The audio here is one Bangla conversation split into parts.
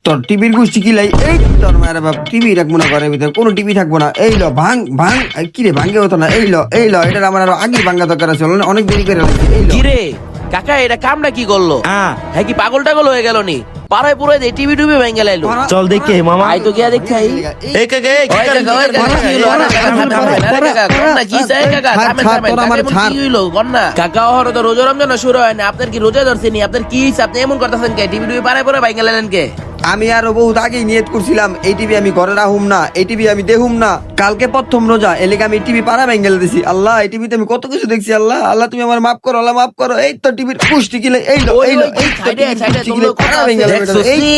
তোর টিভির গোষ্ঠী কি লাই, এই তোর মায়ের বাপ টিভি রাখবো না ঘরের ভিতরে, কোনো টিভি থাকবো না। এই ল ভাঙ ভাঙ, কি রে ভাঙ্গে হতো না, এই ল এটা আমার আরো আগে ভাঙ্গা দরকার আছে, অনেক দেরি করে লাগছে। এই ল কিরে কাকা এটা কামটা কি করলো? হ্যাঁ কি পাগল টাগল হয়ে গেল নি? পাড়ায় পুরাই দিয়ে টিভি টুবি ভেঙে লাইলো। চল দেখি মামা। আই তো গিয়া দেখি। এই কাকা এই ওই কাকা ওই কাকা কি হলো? আরে কাকা থামেন, আরে কাকা কন্যা কি চাই কাকা? থামেন থামেন, কাকা কি হইলো কন্যা? কাকা ওহরে তো রোজা রমজান শুরু হয় না, আপনার কি রোজা ধরছেনি? আপনার কি হইছে? আপনি এমন করতেছেন কে? টিভি টুবি পাড়ায় পুরাই ভেঙে লাইলেন কে? আমি আরো বহুত আগেই নিয়ত করছিলাম এই টিভি আমি ঘরে রাখুম না, এই টিভি আমি দেখুম না। কালকে প্রথম রোজা এলাকা আমি টিভি পাড়া ভেঙে দিছি। আল্লাহ এই টিভিতে আমি কত কিছু দেখছি। আল্লাহ আল্লাহ তুমি আমার মাফ করো, আল্লাহ মাফ করো। এই তো টিভির পুষ্টি কিলে, এই লো এই লো এই সাইডে সাইডে তোমরা কথা দেখছস নি?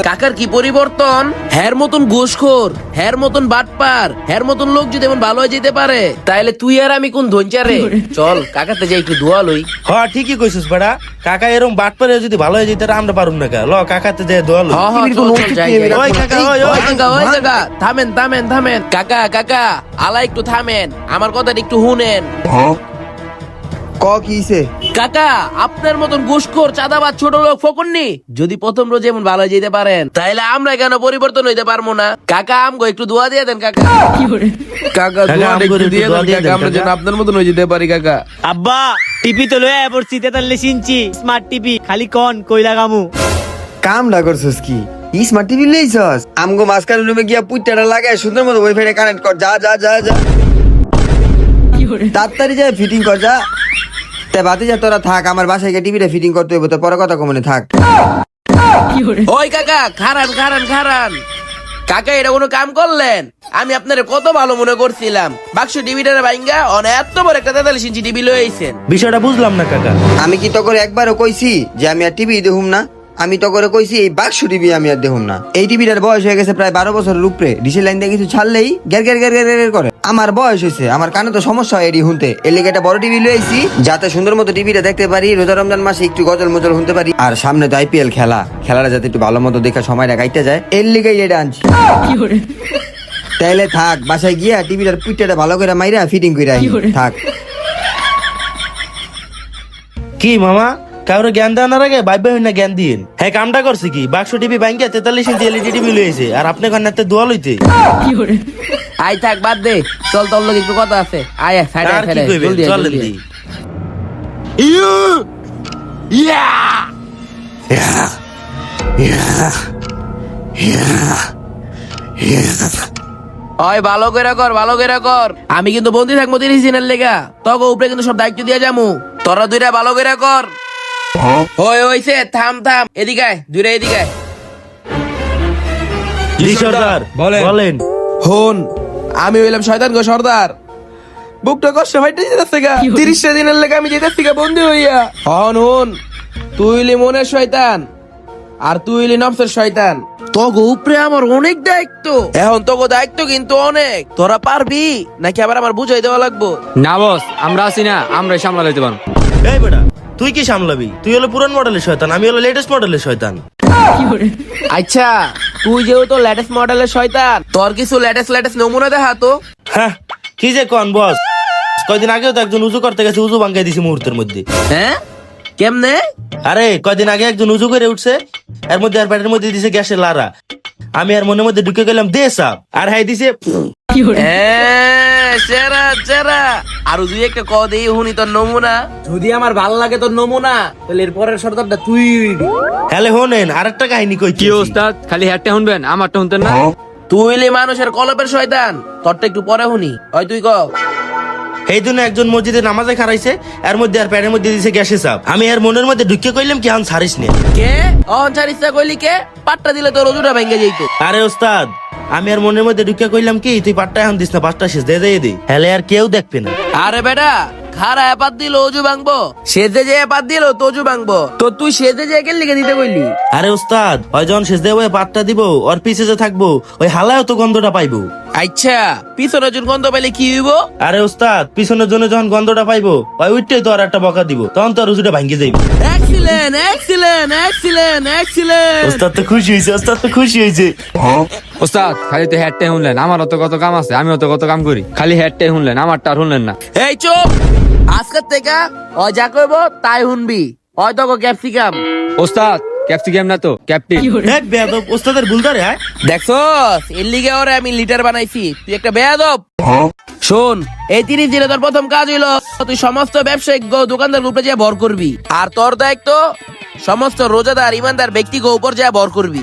কাকার কি পরিবর্তন? হের মতন ঘুষখোর, হের মতন বাটপার, হের মতন লোক যদি এমন ভালো হয়ে যেতে পারে, তাহলে তুই আর আমি কোন ধনচারে? চল কাকাতে যাই একটু দোয়া লই। হ্যাঁ ঠিকই কইছিস বেটা, কাকা এরকম বাট পারে যদি ভালো হয়ে যেত আমরা পারুম না কা। ল কাকাতে যাই দোয়া লই। ওই কাকা ওই ওই ওই কাকা থামেন থামেন থামেন, কাকা কাকা আলা একটু থামেন, আমার কথাটা একটু শুনেন। ক কিছে কাকা আপনার মতন ঘুষখোর চাঁদাবাজ ছোট লোক ফকন্নি যদি প্রথম রোজ এমন ভালো হয়ে যেতে পারেন, তাইলে আমরা কেন পরিবর্তন হইতে পারবো না? কাকা আমগো একটু দোয়া দিয়ে দেন কাকা। কাকা দোয়া একটু দিয়ে দেন কাকা, আমরা যেন আপনার মতন হয়ে যেতে পারি কাকা। আব্বা টিপি তো লয়ে পড়ছি 43 ইঞ্চি স্মার্ট টিভি, খালি কোন কই লাগামু? কামটা করছস কি? স্মার্ট টিভি লইছস? আমগো মাসকার রুমে গিয়া পুইটাটা লাগায় সুন্দর মতো ওয়াইফাই কানেক্ট কর। যা যা যা যা তাড়াতাড়ি যা ফিটিং কর যা। তে বাতি যা তোরা থাক, আমার বাসায় গিয়ে টিভিটা ফিটিং করতে হইব, তো পরে কথা কমনে থাক। ওই কাকা খারান খারান খারান, কাকা এটা কোনো কাম করলেন? আমি আপনারে কত ভালো মনে করছিলাম, বাক্স টিভিটারে ভাইঙ্গা অনেক এত বড় একটা 43 ইঞ্চি টিভি লয়ে আইছেন। বিষয়টা বুঝলাম না কাকা। আমি কি তো করে একবারও কইছি যে আমি আর টিভি দেখুম না? আমি তো করে কইছি এই বাক্স টিভি আমি আর দেখুম না। এই টিভিটার বয়স হয়ে গেছে প্রায় 12 বছরের উপরে। ডিসেল লাইন দিয়ে কিছু ছাড়লেই গ্যার গ্যার গ্যার গ্যার করে। আমার বয়স হয়েছে, আমার কানে তো সমস্যা হয় এডি শুনতে। এর লেগে একটা বড় টিভি লইছি যাতে সুন্দর মতো টিভিটা দেখতে পারি, রোজা রমজান মাসে একটু গজল মজল শুনতে পারি, আর সামনে তো আইপিএল খেলাটা যাতে একটু ভালো মতো দেখা সময়টা কাটতে যায়, এর লেগেই এটা আনছি। তাইলে থাক, বাসায় গিয়া টিভিটার পুইটাটা ভালো করে মাইরা ফিটিং কইরা থাক। কি মামা কাউরে জ্ঞান দেওয়ার আগে ভাই ভাই না জ্ঞান দিন। হ্যাঁ কামটা করছে কি, বাক্স টিভি ভাঙ্গিয়া 43 ইঞ্চি এলইডি টিভি লইছে, আর আপনি কান্নাতে দোয়া লইতে। আই থাক বাদ দে, চল তোর লগে একটু কথা আছে। আয় সাইডে আর কি সাইডে কইবেন, জলদি চলেন জলদি। দি। ইয়া ওই ভালো করে কর, ভালো করে কর। আমি কিন্তু বন্দি থাকবো 30 দিনের লেগা, তোকে উপরে কিন্তু সব দায়িত্ব দিয়ে যামু। তোরা দুইটা ভালো করে কর। ওই ওইছে থাম থাম, এদিকে আয়, দুইটা এদিকে আয়। জি সর্দার বলেন। হন আমি হইলাম শয়তান গো সর্দার, বুকটা কষ্ট ফাইটে যেতেছে গা। 30 দিনের লেগে আমি যেতেছি গা বন্দি হইয়া। হন হন, তুই হইলি মনের শয়তান আর তুই হইলি নফসের শয়তান। তোগো উপরে আমার অনেক দায়িত্ব, এখন তোগো দায়িত্ব কিন্তু অনেক। তোরা পারবি নাকি আবার আমার বুঝাই দেওয়া লাগবো? না বস, আমরা আছি না, আমরাই সামলা লইতে পারবো। এই বেটা তুই কি সামলাবি? তুই হলো পুরান মডেলের শয়তান, আমি হলো লেটেস্ট মডেলের শয়তান। আচ্ছা তুই যেহেতু লেটেস্ট মডেলের শয়তান, তোর কিছু লেটেস্ট নমুনা দেখা তো। হ্যাঁ কি যে কোন বস, কয়দিন আগেও তো একজন উজু করতে গেছে, উজু ভাঙ্গাই দিছি মুহূর্তের মধ্যে। হ্যাঁ কেমনে? আরে কয়দিন আগে একজন উজু করে উঠছে, এর মধ্যে আর পেটের মধ্যে দিছে গ্যাসের লারা। আমি আর মনের মধ্যে ঢুকে গেলাম দে সাপ, আর হাই দিছে চেরা চেরা। আরো দুই একটা ক দেই হুনি তোর নমুনা। যদি আমার ভাল লাগে তোর নমুনা, তাহলে এর পরের সর্দারটা তুই। হ্যালে হোনেন আরেকটা কাহিনী কই। কি ওস্তাদ, খালি হ্যাটটা শুনবেন, আমারটা শুনতেন না? তুই হইলি মানুষের কলপের শয়তান, তোরটা একটু পরে হুনি। ওই তুই ক। এই জন্য একজন মসজিদে নামাজে খারাইছে, এর মধ্যে আর পেটের মধ্যে দিছে গ্যাসের চাপ। আমি আর মনের মধ্যে ঢুকে কইলাম কি আন ছাড়িস নে। কে অহংকার ইচ্ছা কইলি কে? পাট্টা দিলে তোর রজুটা ভেঙে যাইত। আরে ওস্তাদ আমি আর মনের মধ্যে ঢুকে কইলাম কি তুই পাটটা এখন দিস না, পাঁচটা শেষ দে দে। হেলে আর কেউ দেখবে না। আরে বেটা খারা এপাত দিল অজু ভাঙবো, সেজে যে এপাত দিল তো অজু ভাঙবো, তো তুই সেজে যে একের লিখে দিতে কইলি? আরে ওস্তাদ ওই যখন শেষ দেবো পাটটা দিব, ওর পিছে যে থাকবো ওই হালায় তো গন্ধটা পাইবো। আচ্ছা পিছনে জন গন্ধ পাইলে কি হইব? আরে ওস্তাদ পিছনের জন্য যখন গন্ধটা পাইবো ওই উঠতেই তো আর একটা বকা দিব, তখন তো আর রুজুটা ভাঙ্গি যাইব। Excellent excellent excellent excellent. ওস্তাদ তো খুশি হয়েছে, ওস্তাদ তো খুশি হয়েছে। ওস্তাদ খালি তো হ্যাটটাই শুনলেন, আমারও তো কত কাম আছে, আমিও তো কত কাম করি। খালি হ্যাটটাই শুনলেন, আমারটা আর শুনলেন না। এই চুপ, আজকের থেকে ওই যা কইব তাই শুনবি। ওই তো ক্যাপসিকাম। ওস্তাদ ক্যাপসিকাম না তো ক্যাপটি। এক বেয়াদব ওস্তাদের ভুল ধরে হ্যাঁ দেখছস এর লিগে ওরে আমি লিটার বানাইছি, তুই একটা বেয়াদব। শোন, এই 30 দিনে তোর প্রথম কাজ হইলো তুই সমস্ত ব্যবসায়িক দোকানদার উপরে যা ভর করবি, আর তোর দায়িত্ব সমস্ত রোজাদার ইমানদার ব্যক্তিকে উপর যা ভর করবি।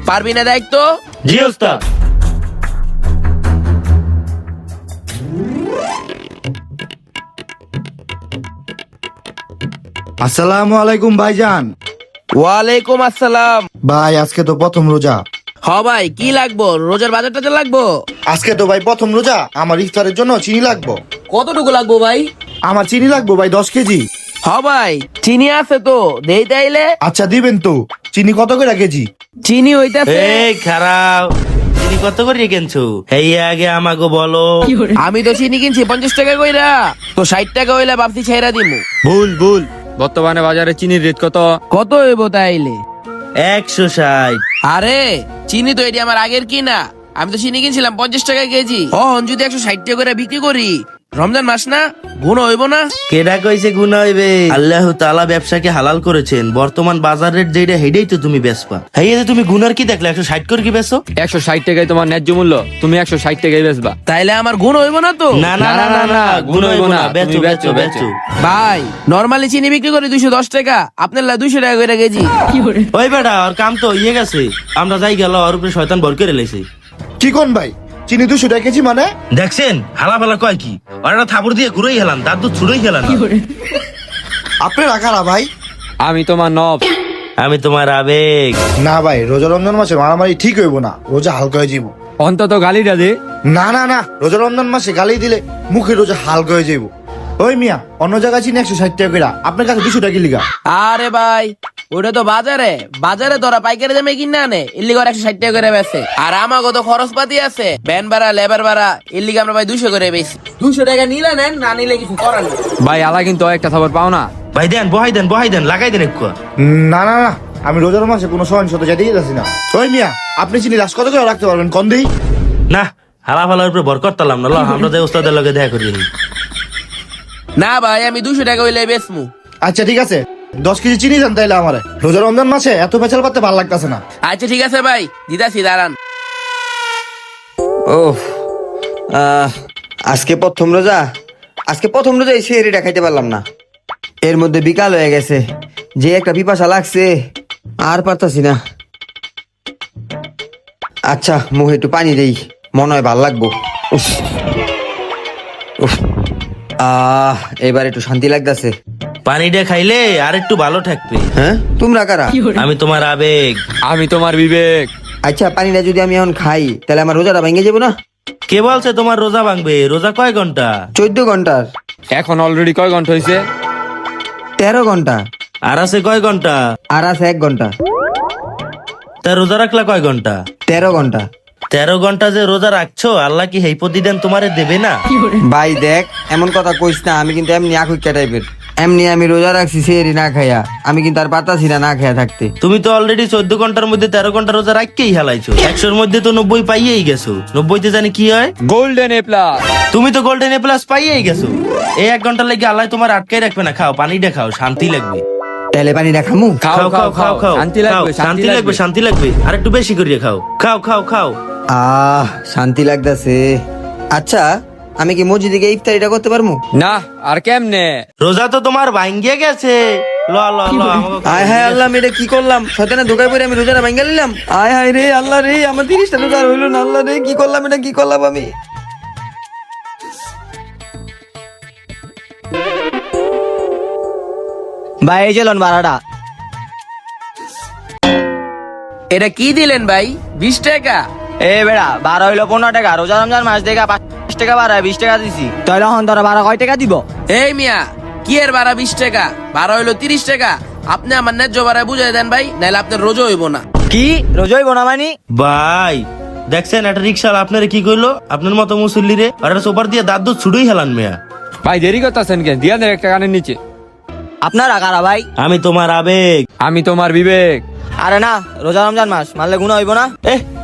পারবি না দায়িত্ব? জি ওস্তাদ। আসসালামু আলাইকুম ভাইজান। ওয়ালাইকুম আসসালাম। ভাই আজকে তো প্রথম রোজা। হ ভাই, কি লাগবো? রোজার বাজার টাজার লাগবো? আজকে তো ভাই প্রথম রোজা, আমার ইফতারের জন্য চিনি লাগবো। কতটুকু লাগবো ভাই? আমার চিনি লাগবো ভাই 10 কেজি। হ ভাই, চিনি আছে তো দেই তাইলে। আচ্ছা দিবেন তো। চিনি কত করে কেজি? চিনি হইতাছে। এই খারাপ, চিনি কত করে কিনছো? এই আগে আমাকে বলো। আমি তো চিনি কিনছি 50 টাকা কইরা, তো 60 টাকা হইলে ভাবছি ছেড়া দিমু। ভুল। বর্তমানে বাজারে চিনির রেট কত? কত হইব তাইলে? 160। আরে চিনি তো এটি আমার আগের কিনা, আমি তো চিনি কিনছিলাম 50 টাকা কেজি। যদি 160 টাকা করে বিক্রি করি, রমজান মাস না, গুণ হইব না? কেডা কইছে গুনাহ হইবে? আল্লাহ তাআলা ব্যবসাকে হালাল করেছেন, বর্তমান বাজার রেট যেটা হেডেই তো তুমি বেচবা। হেইতে তুমি গুনার কি দেখলে? 160 করে কি বেচো? 160 টাকায় তোমার ন্যায্য মূল্য, তুমি 160 টাকায় বেচবা। তাইলে আমার গুণ হইব না তো? না না না না না, গুণ হইব না। বেচো বেচো বেচো। ভাই নরমালি চিনি বিক্রি করি 210 টাকা, আপনার লা 200 টাকা করে কেজি। ওই বেটা ওর কাম তো ইয়ে গেছে, আমরা যাই গেল ওর উপরে শয়তান ভর করে লাইছে। কি কোন ভাই? চিনি 200 টাকা কেজি মানে? দেখছেন হালা ফালা কয় কি, ওরা থাপড় দিয়ে ঘুরেই হেলান, দাঁত দুধ ছুড়েই হেলান। আপনারা কারা ভাই? আমি তোমার নব। আমি তোমার আবেগ। না ভাই, রোজা রমজান মাসে মারামারি ঠিক হইব না, রোজা হালকা হয়ে যাইব। অন্তত গালিটা দে। না না না, রোজা রমজান মাসে গালি দিলে মুখে রোজা হালকা হয়ে যাইব। ওই মিয়া, অন্য জায়গায় চিনি 160 টাকা করে, আপনার কাছে 200 টাকা লিগা। আরে ভাই ওটা তো বাজারে ধরা পাইকারি দামে কিনে আনে, এর লিগে 160 টাকা করে বেচে। আর আমাকে তো খরচ পাতি আছে, ভ্যান ভাড়া, লেবার ভাড়া, এর লিগে আমরা ভাই 200 করে বেশি। 200 টাকা নিলে নেন, না নিলে কিছু করার নেই। ভাই আলা কিন্তু একটা খবর পাও না। ভাই দেন বহাই দেন লাগাই দেন একটু। না না না, আমি রোজার মাসে কোনো সহিংসতা যেতেই যাচ্ছি না। ওই মিয়া, আপনি চিনি লাশ কত করে রাখতে পারবেন কম দেই? না হালা ফালার উপরে ভর করতাম না, ল আমরা যাই ওস্তাদের লগে দেখা করি। না ভাই, আমি 200 টাকা হইলে বেচমু। আচ্ছা ঠিক আছে, 10 কেজি চিনি দেন তাইলে আমারে। রোজা রমজান মাসে এত পেঁচাল পাতে ভালো লাগতেছে না। আচ্ছা ঠিক আছে ভাই, দিদাসি দাঁড়ান। ওহ, আজকে প্রথম রোজা, এই সেহরিটা খাইতে পারলাম না। এর মধ্যে বিকাল হয়ে গেছে, যে একটা পিপাসা লাগছে আর পারতাছি না। আচ্ছা মুখে একটু পানি দেই, মনে হয় ভাল লাগবো। উফ, উফ, এবার একটু শান্তি লাগতেছে। পানিটা খাইলে আর একটু ভালো থাকবে। হ্যাঁ, তোমরা কারা? আমি তোমার আবেগ। আমি তোমার বিবেক। আচ্ছা পানিটা যদি আমি এখন খাই তাহলে আমার রোজাটা ভেঙে যাবো না? কে বলছে তোমার রোজা ভাঙবে? রোজা কয় ঘন্টা? 14 ঘন্টার। এখন অলরেডি কয় ঘন্টা হয়েছে? 13 ঘন্টা। আর আছে কয় ঘন্টা? আর আছে 1 ঘন্টা। তা রোজা রাখলা কয় ঘন্টা? 13 ঘন্টা। 13 ঘন্টা যে রোজা রাখছো, আল্লাহ কি হেই প্রতিদিন তোমারে দেবে না? ভাই দেখ, এমন কথা কইস না, আমি কিন্তু এমনি আকুইকা টাইপের। এমনি আমি রোজা রাখছি সেহরি না খাইয়া, আমি কিন্তু আর পাতাছি না খাইয়া থাকতে। তুমি তো অলরেডি 14 ঘন্টার মধ্যে 13 ঘন্টা রোজা রাখকেই হেলাইছো। 100-র মধ্যে তো 90 পাইয়েই গেছো। 90-তে জানি কি হয়? Golden A plus. তুমি তো গোল্ডেন এ প্লাস পাইয়েই গেছো। এই 1 ঘন্টা লাগে আল্লাহ তোমার আটকাই রাখবে না। খাও পানিটা খাও, শান্তি লাগবে। তাহলে পানিটা খামু? খাও খাও খাও খাও, শান্তি লাগবে, শান্তি লাগবে, শান্তি লাগবে। আর একটু বেশি করিয়ে খাও, খাও খাও খাও। শান্তি লাগতেছে। আচ্ছা আমি কি মসজিদে গিয়ে ইফতারিটা করতে পারবো? না, আর কেমনে? রোজা তো তোমার ভাঙ্গিয়ে গেছে। ল ল ল আমাকে আয় হায় আল্লাহ, আমি এটা কি করলাম? শয়তানে ধোকায় পড়ে আমি রোজাটা ভাঙ্গা নিলাম। আয় হায় রে আল্লাহ রে, আমার 30টা রোজা আর হইলো না। আল্লাহ রে, কি করলাম এটা, কি করলাম আমি? ভাই এই চলুন ভাড়াটা। এটা কি দিলেন ভাই? 20 টাকা? এ বেড়া, ভাড়া হইলো 15 টাকা, রোজা রমজান মাস দেখা 5 টাকা ভাড়া, 20 টাকা দিছি। তাহলে এখন তোরা ভাড়া কয় টাকা দিব? এই মিয়া, কি এর ভাড়া 20 টাকা? ভাড়া হইলো 30 টাকা। আপনি আমার ন্যায্য ভাড়া বুঝাই দেন ভাই, নাহলে আপনার রোজা হইব না। কি রোজা হইব না মানি? ভাই দেখছেন একটা রিক্সাওয়ালা আপনারে কি কইলো? আপনার মতো মুসল্লি রে আর একটা সোপার দিয়ে দাঁত দুধ ছুড়েই হেলান মেয়া। ভাই দেরি করতেছেন কেন? দিয়া দেন একটা কানের নিচে। আপনারা কারা ভাই? আমি তোমার আবেগ। আমি তোমার বিবেক। আরে না, রোজা রমজান মাস, মারলে গুনাহ হইব না?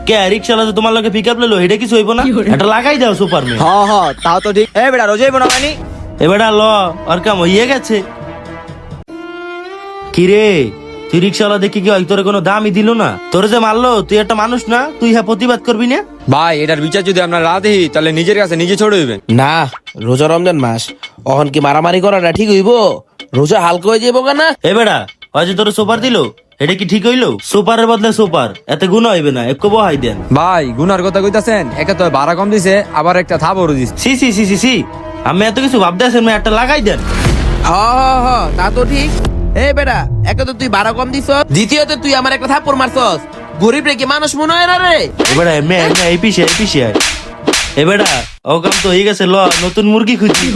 কে রিক্সাওয়ালা যে তোমার লগে পিক আপ লইলো, এটা কিছু হইব না? এটা লাগাই দাও সুপার মে। হ তাও তো ঠিক। এ বেড়া, রোজা হইব না মানি? এবারে ল আর কাম হইয়ে গেছে। কিরে তুই রিক্সাওয়ালা দেখি কি হয় তোর কোনো দামই দিল না? তোর যে মারলো তুই একটা মানুষ না, তুই হ্যাঁ প্রতিবাদ করবি না? ভাই এটার বিচার যদি আপনার রাত দিই তাহলে নিজের কাছে নিজে ছোট হইবেন। না, রোজা রমজান মাস অহন কি মারামারি করাটা ঠিক হইব? রোজা হালকা হয়ে যাবো কেনা? এ বেড়া ওই যে তোর সুপার দিল, এটা কি ঠিক হইলো? সুপারের বদলে সুপার, এতে গুণ হইবে না, একটু বহাই দেন। ভাই গুনার কথা কইতাছেন, একে তো ভাড়া কম দিছে আবার একটা থাপড়ও দিছে। সি সি সি সি সি, আমি এত কিছু ভাবতে আছেন, একটা লাগাই দেন। হ তা তো ঠিক। এই বেটা, একে তো তুই 12 কম দিছ, দ্বিতীয়ত তুই আমার একটা থাপ্পড় মারছস। গরিব রে কি মানুষ মনে হয় না রে? এবারে এমনি এই পিছিয়ে এ বেড়া ও কাম তো হয়ে গেছে, ল নতুন মুরগি খুঁজি।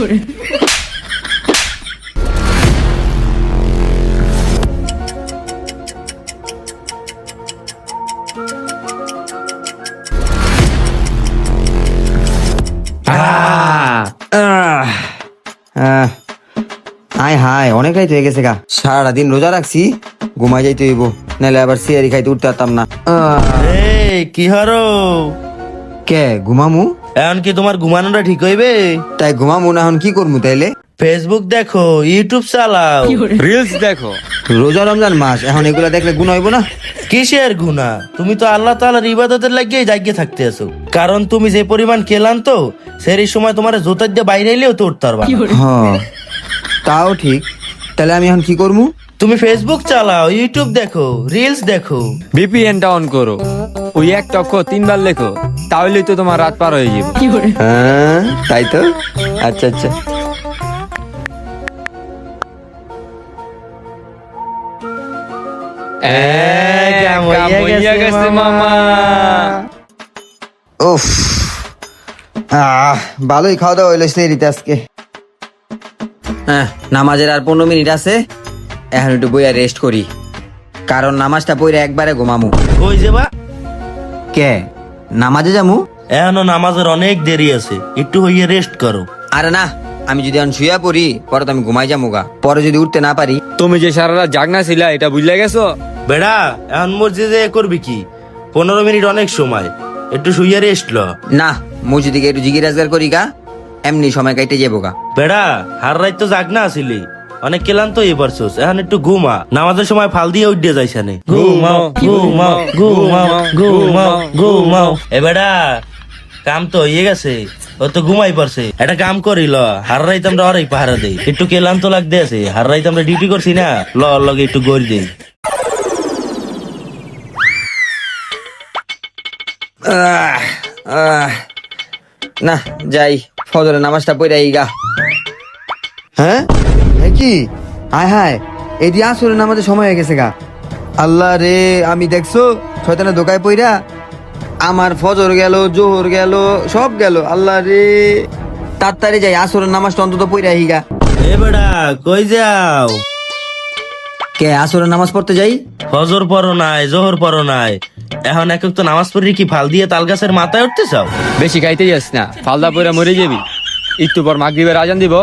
হাই হাই অনেক রাইত হয়ে গেছে গা, সারাটা দিন রোজা রাখছি, ঘুমাই যাইতে হইব, নাহলে আবার সিয়ারি খাইতে উঠতে পারতাম না। এই কি হারো, কে ঘুমামু? এখন কি তোমার ঘুমানোটা ঠিক হইবে? তাই ঘুমামু না, এখন কি করবো তাইলে? ফেসবুক দেখো, ইউটিউব চালাও, রিলস দেখো। রোজা রমজান মাস, এখন এগুলা দেখলে গুণ হইব না? কিসের গুনাহ? তুমি তো আল্লাহ তাআলার ইবাদতের লাগিয়ে জাগিয়ে থাকতে আছো, কারণ তুমি যে পরিমাণ খেলান তো সেই সময় তোমার জোতার দিয়ে বাইরে এলেও তো উঠতে পারবা না। হ, তাও ঠিক। তাহলে আমি এখন কি করবো? তুমি ফেসবুক চালাও, ইউটিউব দেখো, রিলস দেখো। ভিপিএনটা অন করো, ওই একটা অক্ষর 3 বার লেখো, তাহলেই তো তোমার রাত পার হয়ে যাবে। হ্যাঁ তাই তো, আচ্ছা আচ্ছা। কাম হইয়া গেছে মামা। উফ, ভালোই খাওয়া দাওয়া হইলো সেরিতে আজকে। হ্যাঁ, নামাজের আর 15 মিনিট আছে, এখন একটু বইয়া রেস্ট করি, কারণ নামাজটা পড়ে একবারে ঘুমামু। কই যাবা? কে নামাজে যামু? এখনো নামাজের অনেক দেরি আছে, একটু হইয়া রেস্ট করো। আরে না, আমি যদি এখন শুয়া পড়ি পরে তো আমি ঘুমাই যামু গা, পরে যদি উঠতে না পারি। তুমি যে সারা রাত জাগনা ছিলা এটা বুঝলে গেছো? বেড়া এখন মসজিদে করবি কি? 15 মিনিট অনেক সময়, একটু শুইয়া রেস্ট ল। না, মসজিদে গিয়ে একটু জিগির আজগার করি গা, এমনি সময় কাইতে যাবো গা। বেড়া হার রাত তো জাগনা আসিলি, অনেক ক্লান্ত হয়ে পারছোস, এখন একটু ঘুমা, নামাজের সময় ফাল দিয়ে উঠে যাইস নে। ঘুমাও। এ বেড়া কাম তো হয়ে গেছে, ও তো ঘুমাই পারছে, একটা কাম করি ল, হার রাইতে আমরা অরেক পাহারা দেই, একটু ক্লান্ত লাগতে আছে, হার রাইতে আমরা ডিউটি করছি না, ল লগে একটু গড়ি দেই। না যাই, ফজরের নামাজটা পড়ে গা। হ্যাঁ কি হায় হায়, এটি আসরের নামাজের সময় হয়ে গেছে গা। আল্লাহ রে, আমি দেখছো শয়তানের দোকায় পইরা আমার ফজর গেল, জোহর গেল, সব গেল। আল্লাহ রে, তাড়াতাড়ি যাই, আসরের নামাজটা অন্তত পড়ে গা। এ বেড়া কই যাও? কে আসরের নামাজ পড়তে যাই? ফজর পড়ো নাই, জোহর পড়ো নাই, এখন এক তো নামাজ পড়ি কি ফাল দিয়ে তাল গাছের মাথায় উঠতে চাও? বেশি খাইতে যাস না, ফালদা পয়রা মরে যাবি। একটু পর মাগরিবের আজান দিব,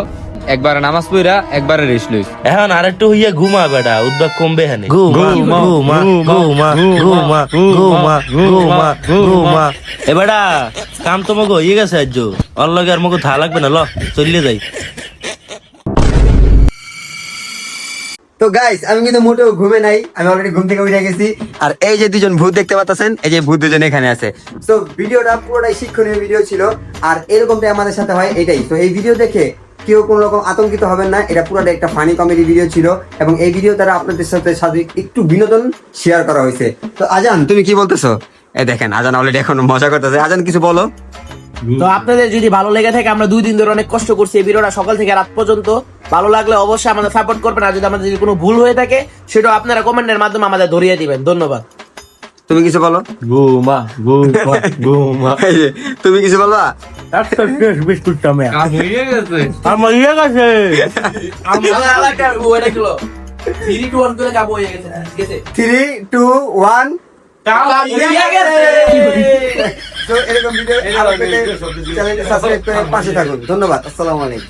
একবারে নামাজ পয়রা একবারে রেস্ট লইস। এখন আর একটু হইয়া ঘুমা বেড়া, উদ্যোগ কমবে হানে। ঘুমা। এ বেড়া কাম তো মগো হয়ে গেছে, আজ ওর লগে আর মগো থা লাগবে না, ল চলিয়ে যাই। তো গাইস, আমি কিন্তু মোটেও ঘুমে নাই, আমি অলরেডি ঘুম থেকে উঠে গেছি। আর এই যে দুজন ভূত দেখতে পাচ্ছেন, এই যে ভূত দুজন এখানে আছে। তো ভিডিওটা পুরোটাই শিক্ষণীয় ভিডিও ছিল, আর এরকমটাই আমাদের সাথে হয়, এটাই। তো এই ভিডিও দেখে কেউ কোনো রকম আতঙ্কিত হবেন না, এটা পুরোটা একটা ফানি কমেডি ভিডিও ছিল, এবং এই ভিডিও দ্বারা আপনাদের সাথে একটু বিনোদন শেয়ার করা হয়েছে। তো আজান, তুমি কি বলতেছো? এই দেখেন আজান অলরেডি এখন মজা করতেছে। আজান কিছু বলো। তো আপনাদের যদি ভালো লেগে থাকে, আমরা 2 দিন ধরে অনেক কষ্ট করছি এই ভিডিওটা সকাল থেকে রাত পর্যন্ত, ভালো লাগলে অবশ্যই আমাদের সাপোর্ট করবেন, আর যদি আমাদের যদি কোনো ভুল হয়ে থাকে সেটা আপনারা কমেন্টের মাধ্যমে আমাদের ধরিয়ে দিবেন। ধন্যবাদ। তুমি কিছু বলো। ঘুমা। এই যে, তুমি কিছু বলবা? বিস্কুটটা মেয়া আমার ইয়ে গেছে। 3, 2, 1 করে কাবু হয়ে গেছে। 3, 2, 1 তো এরকম ভিডিও চ্যানেলটি সাবস্ক্রাইব করে পাশে থাকুন। ধন্যবাদ, আসসালামু আলাইকুম।